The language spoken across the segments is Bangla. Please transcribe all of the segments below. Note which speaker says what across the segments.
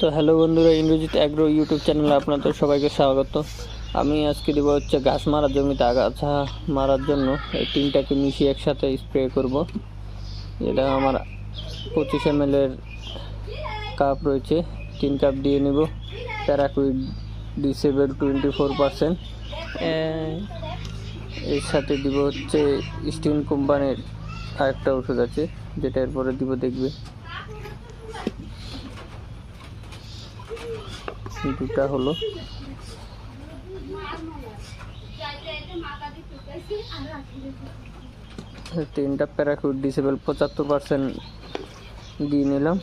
Speaker 1: তো হ্যালো বন্ধুরা, ইন্দ্রজিৎ অ্যাগ্রো ইউটিউব চ্যানেলে আপনাদের সবাইকে স্বাগত। আমি আজকে দেবো হচ্ছে গাছ মারার জমিতে আগাছা মারার জন্য এই তিনটাকে মিশিয়ে একসাথে স্প্রে করব। এটা আমার 25 ml এর কাপ রয়েছে, 3 কাপ দিয়ে নেব। প্যারাকুইড ডিসেবল 24%। এর সাথে দিব হচ্ছে স্টিন কোম্পানির আরেকটা ওষুধ আছে, যেটা এরপরে দিব, দেখবে। দুটা হলো, তিনটা প্যারাকুইড ডিসেবল 75% দিয়ে নিলাম।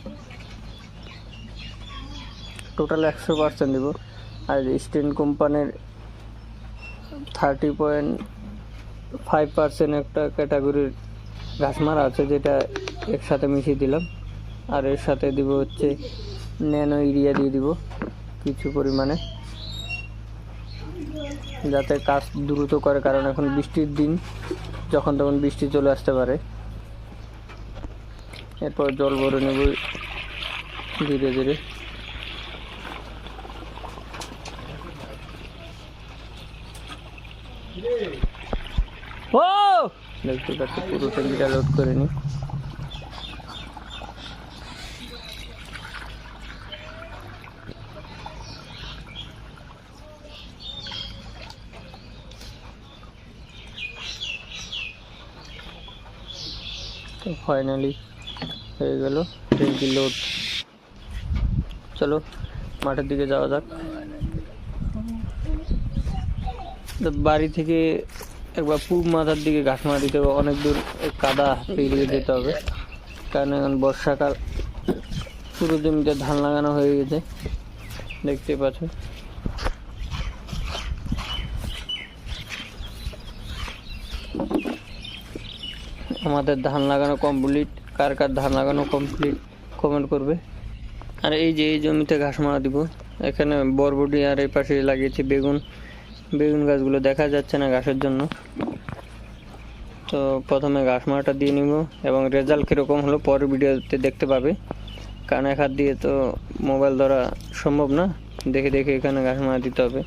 Speaker 1: টোটাল 100% দিব। আর স্টিন কোম্পানির 30.5% একটা ক্যাটাগরির ঘাস মারা আছে, যেটা একসাথে মিশিয়ে দিলাম। আর এর সাথে দিব হচ্ছে ন্যানো ইউরিয়া দিয়ে দিব কিছু পরিমাণে, যাতে কাজ দ্রুত করে, কারণ এখন বৃষ্টির দিন, যখন তখন বৃষ্টি চলে আসতে পারে। এরপর জল ভরে নেব ধীরে ধীরে। ও দেখতে পাচ্ছি পুরো ট্যাঙ্কিটা লোড করে নি। তো ফাইনালি হয়ে গেল ট্যাঙ্কি লোড। চলো মাঠের দিকে যাওয়া যাক। বাড়ি থেকে একবার পূব মাথার দিকে ঘাস মারা দিতে হবে, অনেক দূর কাদা পেরিয়ে যেতে হবে, কারণ এখন বর্ষাকাল। পুরো জমিতে ধান লাগানো হয়ে গেছে, দেখতে পাচ্ছ। আমাদের ধান লাগানো কমপ্লিট। কার কার ধান লাগানো কমপ্লিট কমেন্ট করবে। আর এই যে এই জমিতে ঘাস মারা দিব, এখানে বরবটি, আর এই পাশে লাগিয়েছি বেগুন। বেগুন গাছগুলো দেখা যাচ্ছে না ঘাসের জন্য। তো প্রথমে ঘাস মারাটা দিয়ে নিব, এবং রেজাল্ট কীরকম হলো পরের ভিডিওতে দেখতে পাবে, কারণ এক হাত দিয়ে তো মোবাইল ধরা সম্ভব না। দেখে দেখে এখানে ঘাস মারা দিতে হবে,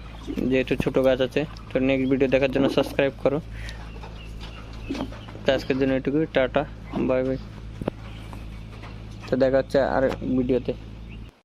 Speaker 1: যেহেতু ছোটো গাছ আছে। তো নেক্সট ভিডিও দেখার জন্য সাবস্ক্রাইব করো। তো আজকের জন্য এটুকুই, টাটা, বাই বাই। তো দেখা হচ্ছে আর ভিডিওতে।